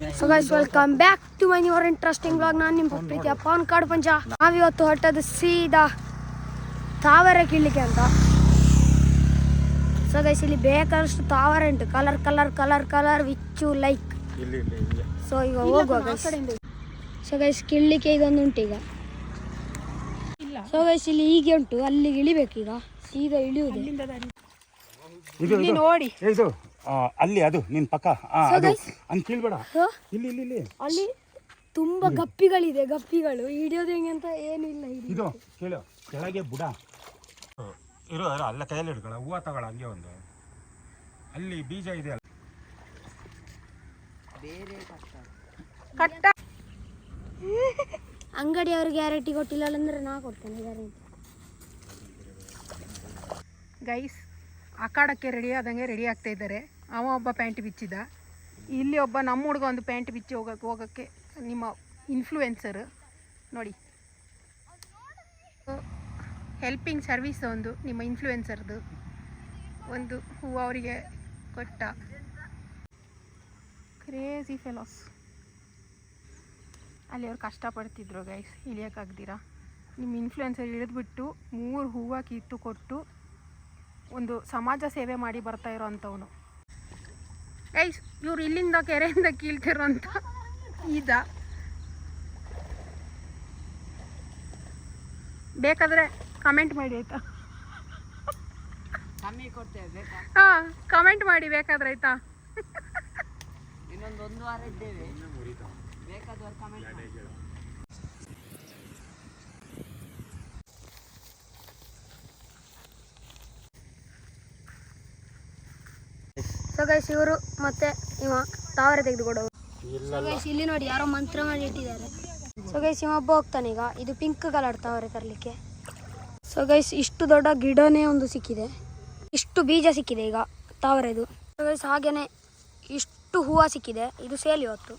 So guys welcome back to my new interesting vlog. ನಾನು ನಿಮ್ಮ ಪ್ರೀತಿಯ ಪವನ್ ಕಾಡು ಪಂಚ. ನಾವಿವತ್ತು ಹೊಟ್ಟದು ಸೀದಾ ತಾವರೆ ಕೀಳಲಿಕ್ಕೆ ಅಂತ. ಸೊ ಗೈಸ್ ಇಲ್ಲಿ ಬೇಕಾದಷ್ಟು ತಾವರೆ ಉಂಟು, colour colour colour colour which you like. So ಈಗ ಹೋಗುವ ಗೈಸ್. ಸೊ ಗೈಸ್ ಕೀಳಲಿಕ್ಕೆ ಇದೊಂದು ಉಂಟು ಈಗ. ಸೊ ಗೈಸ್ ಇಲ್ಲಿ ಹೀಗೆ ಉಂಟು, ಅಲ್ಲಿಗೆ ಇಳಿಬೇಕೀಗ, ಸೀದಾ ಇಳಿಯುವುದು ನೋಡಿ. ಇದು ಅಲ್ಲಿ ಅದು ನಿನ್ ಪಕ್ಕ ಅಂತ ಕೀಳ್ಬೇಡ. ಇಲ್ಲಿ ಇಲ್ಲಿ ಇಲ್ಲಿ ಅಲ್ಲಿ ತುಂಬಾ ಗಪ್ಪಿಗಳಿದೆ. ಗಪ್ಪಿಗಳು ಹಿಡಿಯೋದು ಹೆಂಗೆ ಅಂತ ಏನಿಲ್ಲ. ಇದು ಕೇಳು, ಕೆಳಗೆ ಬುಡ ಇರೋ ಅಲ್ಲ, ಕೈಯಲ್ಲಿ ಹಿಡ್ಕೊಳ, ಹೂವು ತಗೊಳ, ಹಂಗೆ ಒಂದು ಅಲ್ಲಿ ಬೀಜ ಇದೆ ಅಲ್ಲ, ಕಟ್ಟ. ಅಂಗಡಿಯವ್ರಿಗೆ ಗ್ಯಾರಂಟಿ ಕೊಟ್ಟಿಲ್ಲ ಅಂದ್ರೆ ನಾ ಕೊಡ್ತೇನೆ ಗ್ಯಾರಂಟಿ. ಗೈಸ್ ಅಖಾಡಕ್ಕೆ ರೆಡಿ ಆದಂಗೆ ರೆಡಿ ಆಗ್ತಾ ಇದ್ದಾರೆ. ಅವ ಒಬ್ಬ ಪ್ಯಾಂಟ್ ಬಿಚ್ಚಿದ, ಇಲ್ಲಿ ಒಬ್ಬ ನಮ್ಮ ಹುಡುಗ ಒಂದು ಪ್ಯಾಂಟ್ ಬಿಚ್ಚಿ ಹೋಗೋಕ್ಕೆ ನಿಮ್ಮ ಇನ್ಫ್ಲೂಯೆನ್ಸರ್ ನೋಡಿ. ಹೆಲ್ಪಿಂಗ್ ಸರ್ವಿಸ್ ಒಂದು ನಿಮ್ಮ ಇನ್ಫ್ಲೂಯೆನ್ಸರ್ದು ಒಂದು ಹೂವು ಅವರಿಗೆ ಕೊಟ್ಟ. Crazy fellows. ಅಲ್ಲಿ ಅವ್ರು ಕಷ್ಟಪಡ್ತಿದ್ರು ಗೈಸ್, ಇಳಿಯೋಕ್ಕಾಗ್ದಿರಾ. ನಿಮ್ಮ ಇನ್ಫ್ಲೂಯೆನ್ಸರ್ ಇಳಿದ್ಬಿಟ್ಟು 3 ಹೂವು ಕಿತ್ತು ಕೊಟ್ಟು ಒಂದು ಸಮಾಜ ಸೇವೆ ಮಾಡಿ ಬರ್ತಾ ಇರೋ ಅಂಥವನು ಗೈಸ್. ಇವ್ರು ಇಲ್ಲಿಂದ ಕೆರೆಯಿಂದ ಕೀಳ್ತಿರೋಂಥ ಈಜ. ಬೇಕಾದರೆ ಕಮೆಂಟ್ ಮಾಡಿ ಆಯಿತಾ? ಹಾಂ ಕಮೆಂಟ್ ಮಾಡಿ ಬೇಕಾದ್ರೆ ಆಯಿತಾ? ಇನ್ನೊಂದು ವಾರ ಇದ್ದೇವೆ, ಬೇಕಾದವರು ಕಮೆಂಟ್ ಮಾಡಿ. ಸೊ ಗೈಸ್ ಇವರು ಮತ್ತೆ ಇವ ತಾವರೆ ತೆಗೆದುಕೊಡೋರು. ಸೊ ಗೈಸ್ ಇಲ್ಲಿ ನೋಡಿ ಯಾರೋ ಮಂತ್ರ ಮಾಡಿ ಇಟ್ಟಿದ್ದಾರೆ. ಸೊ ಗೈಸ್ ಇವ ಒಬ್ಬ ಹೋಗ್ತಾನೆ ಈಗ. ಇದು ಪಿಂಕ್ ಕಲರ್ ತಾವರೆ ತರಲಿಕ್ಕೆ. ಸೊ ಗೈಸ್ ಇಷ್ಟು ದೊಡ್ಡ ಗಿಡನೇ ಒಂದು ಸಿಕ್ಕಿದೆ, ಇಷ್ಟು ಬೀಜ ಸಿಕ್ಕಿದೆ ಈಗ ತಾವರೆದು. ಸೊ ಗೈಸ್ ಹಾಗೇನೆ ಇಷ್ಟು ಹೂವು ಸಿಕ್ಕಿದೆ. ಇದು ಸೇಲ್ ಇವತ್ತು.